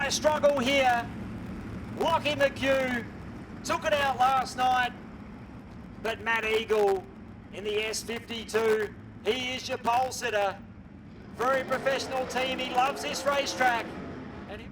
a struggle here. Lockie McHugh took it out last night, but Matt Eagle in the S52, he is your pole sitter. Very professional team, he loves this racetrack. And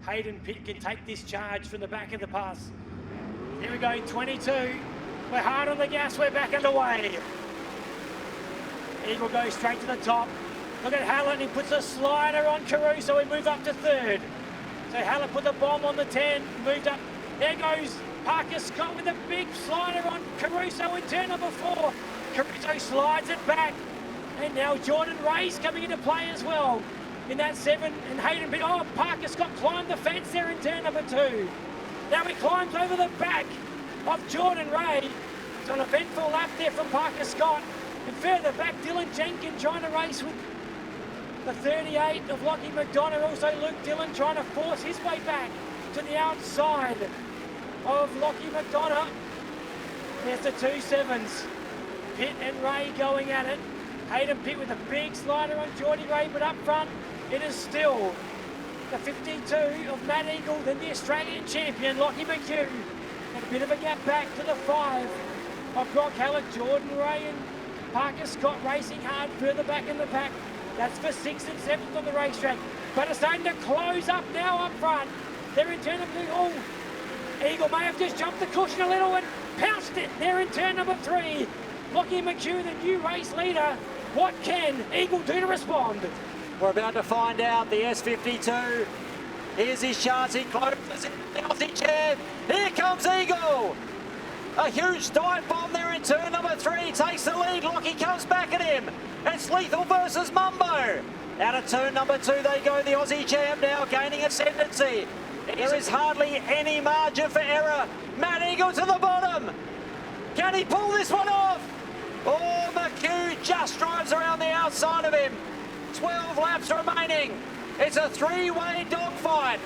Hayden Pitt can take this charge from the back of the pass. Here we go, 22. We're hard on the gas, we're back underway. Eagle goes straight to the top. Look at Hallett, he puts a slider on Caruso, we move up to third. So Hallett put the bomb on the 10, moved up. There goes Parker Scott with a big slider on Caruso in turn number 4. Caruso slides it back. And now Jordan Ray's coming into play as well. In that 7, and Hayden Pitt, oh, Parker Scott climbed the fence there in turn number 2. Now he climbs over the back of Jordan Ray. It's an eventful lap there from Parker Scott. And further back, Dylan Jenkins trying to race with the 38 of Lockie McDonough. Also Luke Dillon trying to force his way back to the outside of Lockie McDonough. There's the 2-7s. Pitt and Ray going at it. Hayden Pitt with a big slider on Geordie Ray, but up front, it is still the 52 of Matt Eagle, then the Australian champion, Lockie McHugh. And a bit of a gap back to the 5 of Brock Hallett, Jordan Ray and Parker Scott racing hard further back in the pack. That's for 6th and 7th on the racetrack. But it's starting to close up now up front. They're in turn number 2. Oh, Eagle may have just jumped the cushion a little and pounced it. They're in turn number 3. Lockie McHugh, the new race leader. What can Eagle do to respond? We're about to find out. The S52. Here's his chance. He closes in the Aussie champ. Here comes Eagle. A huge dive bomb there in turn number 3. Takes the lead. Lockie comes back at him. It's Lethal versus Mumbo. Out of turn number 2 they go. The Aussie champ now gaining ascendancy. There is hardly any margin for error. Matt Eagle to the bottom. Can he pull this one off? Oh, McHugh just drives around the outside of him. 12 laps remaining. It's a 3-way dogfight.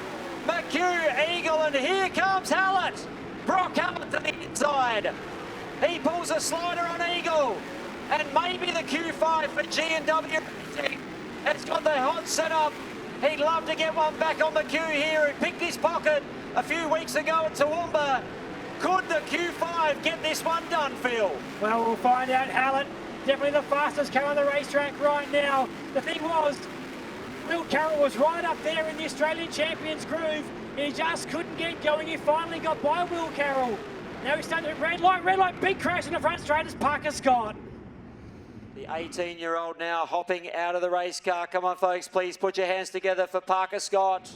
McHugh, Eagle, and here comes Hallett. Brock Hallett to the inside. He pulls a slider on Eagle. And maybe the Q5 for G&W has got the hot setup. He'd love to get one back on the queue here. He picked his pocket a few weeks ago at Toowoomba. Could the Q5 get this one done, Phil? Well, we'll find out. Hallett, definitely the fastest car on the racetrack right now. The thing was, Will Carroll was right up there in the Australian Champions groove. He just couldn't get going. He finally got by Will Carroll. Now he's starting to red light, big crash in the front straight as Parker Scott. The 18-year-old now hopping out of the race car. Come on, folks, please put your hands together for Parker Scott.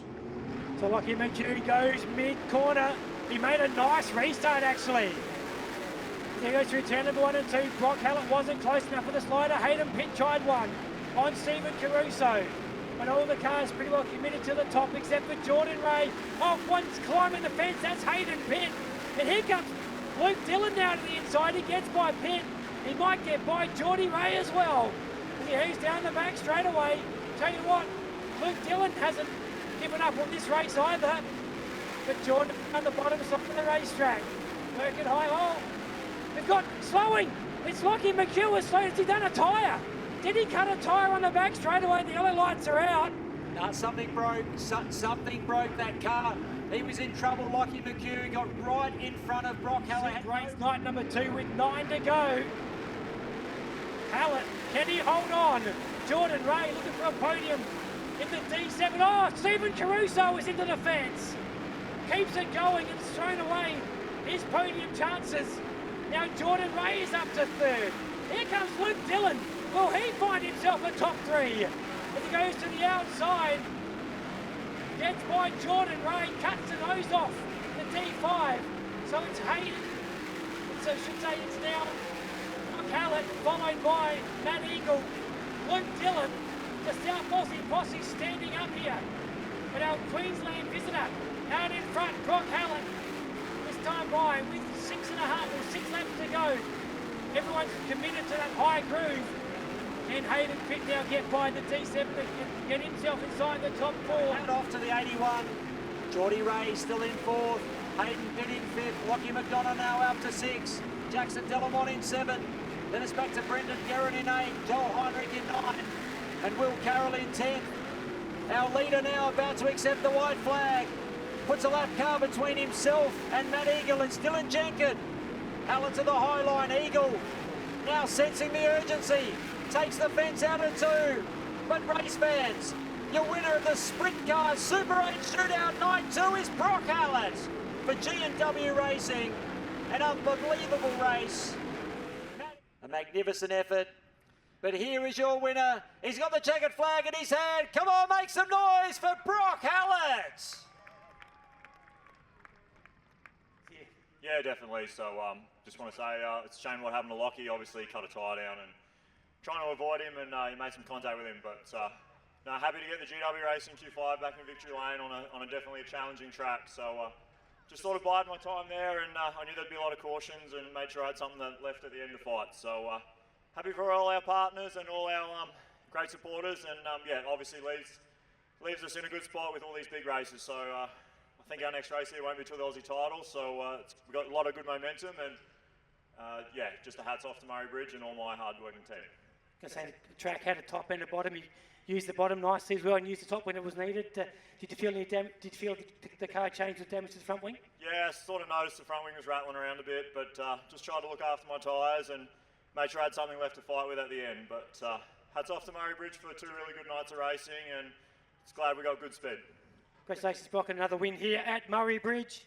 So Lockie McHugh goes mid-corner. He made a nice restart, actually. He goes through turn number 1 and 2. Brock Hallett wasn't close enough with the slider. Hayden Pitt tried one on Stephen Caruso. But all the cars pretty well committed to the top, except for Jordan Ray. Oh, one's climbing the fence. That's Hayden Pitt. And here comes Luke Dillon now to the inside. He gets by Pitt. He might get by Geordie Ray as well. And he's down the back straight away. Tell you what, Luke Dillon hasn't given up on this race either. But Jordan on the bottom side of the racetrack. Working high. Oh, we've got slowing. It's Lockie McHugh has slowed. Has he done a tyre? Did he cut a tyre on the back straight away? The yellow lights are out. No, something broke. Something broke that car. He was in trouble. Lockie McHugh got right in front of Brock Hallett. Race night number 2 with 9 to go. Hallett, can he hold on? Jordan Ray looking for a podium in the D7. Oh, Stephen Caruso is into the fence. Keeps it going and thrown away his podium chances. Now Jordan Ray is up to 3rd. Here comes Luke Dillon. Will he find himself a top 3? As he goes to the outside, gets by Jordan Ray, cuts the nose off the D5. So it's Hayden. So I should say it's now Hallett, followed by Matt Eagle, Luke Dillon. The South Aussie posse standing up here. But our Queensland visitor out in front, Brock Hallett, this time by with 6 laps to go. Everyone's committed to that high groove. And Hayden Pitt now get by the D7 to get himself inside the top 4. And off to the 81. Geordie Ray still in 4th. Hayden Pitt in 5th. Lockie McDonough now up to 6. Jackson Delamont in 7. Then it's back to Brendan Guerin in 8. Joel Heinrich in 9. And Will Carroll in 10th. Our leader now about to accept the white flag. Puts a lap car between himself and Matt Eagle. It's Dylan Jenkin. Hallett to the high line. Eagle now sensing the urgency. Takes the fence out of 2. But race fans, your winner of the Sprintcars Super 8 Shootout Night 2 is Brock Hallett for G&W Racing. An unbelievable race. A magnificent effort. But here is your winner. He's got the checkered flag in his hand. Come on, make some noise for Brock Hallett. Yeah, definitely. So just want to say it's a shame what happened to Lockie. Obviously, he cut a tyre down and trying to avoid him, and he made some contact with him. But no, happy to get the GW Racing Q5 back in victory lane on a definitely a challenging track. So just sort of bided my time there, and I knew there'd be a lot of cautions, and made sure I had something that left at the end of the fight. So happy for all our partners and all our great supporters, and yeah, obviously leaves us in a good spot with all these big races. So I think our next race here won't be till the Aussie title. So we've got a lot of good momentum, and yeah, just a hats off to Murray Bridge and all my hard-working team. The track had a top and a bottom. He used the bottom nicely as well and used the top when it was needed. Did you feel the car change with damage to the front wing? Yeah, I sort of noticed the front wing was rattling around a bit, but just tried to look after my tyres and made sure I had something left to fight with at the end. But hats off to Murray Bridge for 2 really good nights of racing, and it's glad we got good speed. Congratulations, Brock, another win here at Murray Bridge.